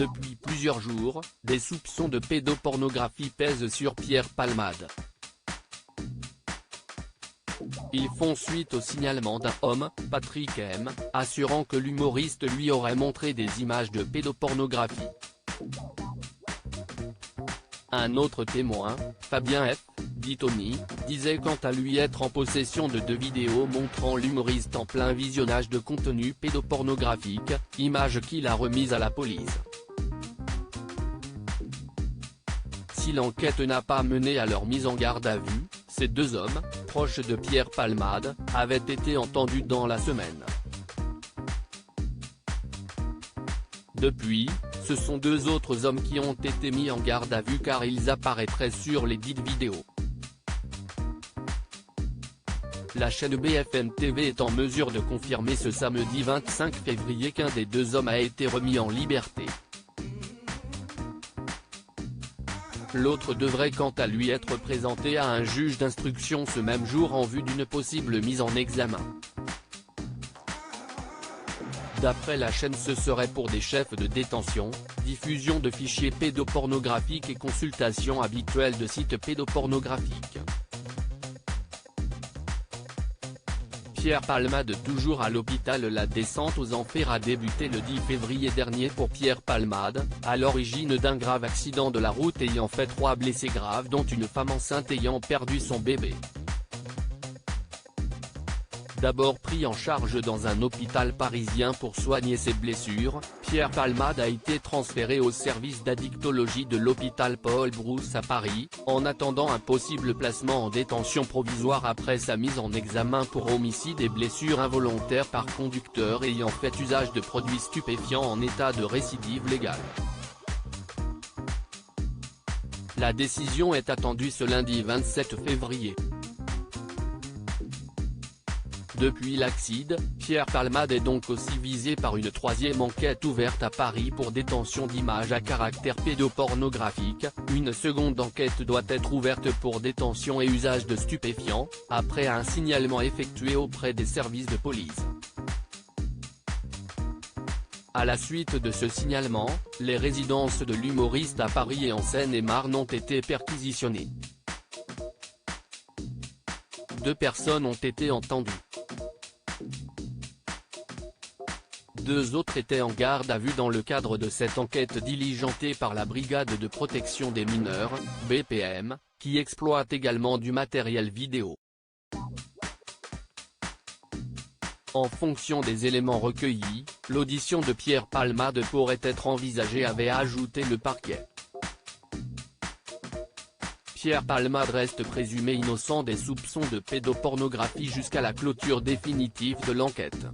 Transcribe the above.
Depuis plusieurs jours, des soupçons de pédopornographie pèsent sur Pierre Palmade. Ils font suite au signalement d'un homme, Patrick M., assurant que l'humoriste lui aurait montré des images de pédopornographie. Un autre témoin, Fabien F., dit Tony, disait quant à lui être en possession de 2 vidéos montrant l'humoriste en plein visionnage de contenu pédopornographique, images qu'il a remises à la police. Si l'enquête n'a pas mené à leur mise en garde à vue, ces 2 hommes, proches de Pierre Palmade, avaient été entendus dans la semaine. Depuis, ce sont 2 autres hommes qui ont été mis en garde à vue car ils apparaîtraient sur les dites vidéos. La chaîne BFM TV est en mesure de confirmer ce samedi 25 février qu'un des 2 hommes a été remis en liberté. L'autre devrait quant à lui être présenté à un juge d'instruction ce même jour en vue d'une possible mise en examen. D'après la chaîne, ce serait pour des chefs de détention, diffusion de fichiers pédopornographiques et consultation habituelle de sites pédopornographiques. Pierre Palmade toujours à l'hôpital. La descente aux enfers a débuté le 10 février dernier pour Pierre Palmade, à l'origine d'un grave accident de la route ayant fait 3 blessés graves dont une femme enceinte ayant perdu son bébé. D'abord pris en charge dans un hôpital parisien pour soigner ses blessures, Pierre Palmade a été transféré au service d'addictologie de l'hôpital Paul Brousse à Paris, en attendant un possible placement en détention provisoire après sa mise en examen pour homicide et blessures involontaires par conducteur ayant fait usage de produits stupéfiants en état de récidive légale. La décision est attendue ce lundi 27 février. Depuis l'accident, Pierre Palmade est donc aussi visé par une 3e enquête ouverte à Paris pour détention d'images à caractère pédopornographique. Une seconde enquête doit être ouverte pour détention et usage de stupéfiants, après un signalement effectué auprès des services de police. À la suite de ce signalement, les résidences de l'humoriste à Paris et en Seine-et-Marne ont été perquisitionnées. 2 personnes ont été entendues. 2 autres étaient en garde à vue dans le cadre de cette enquête diligentée par la Brigade de protection des mineurs, BPM, qui exploite également du matériel vidéo. En fonction des éléments recueillis, l'audition de Pierre Palmade pourrait être envisagée, avait ajouté le parquet. Pierre Palmade reste présumé innocent des soupçons de pédopornographie jusqu'à la clôture définitive de l'enquête.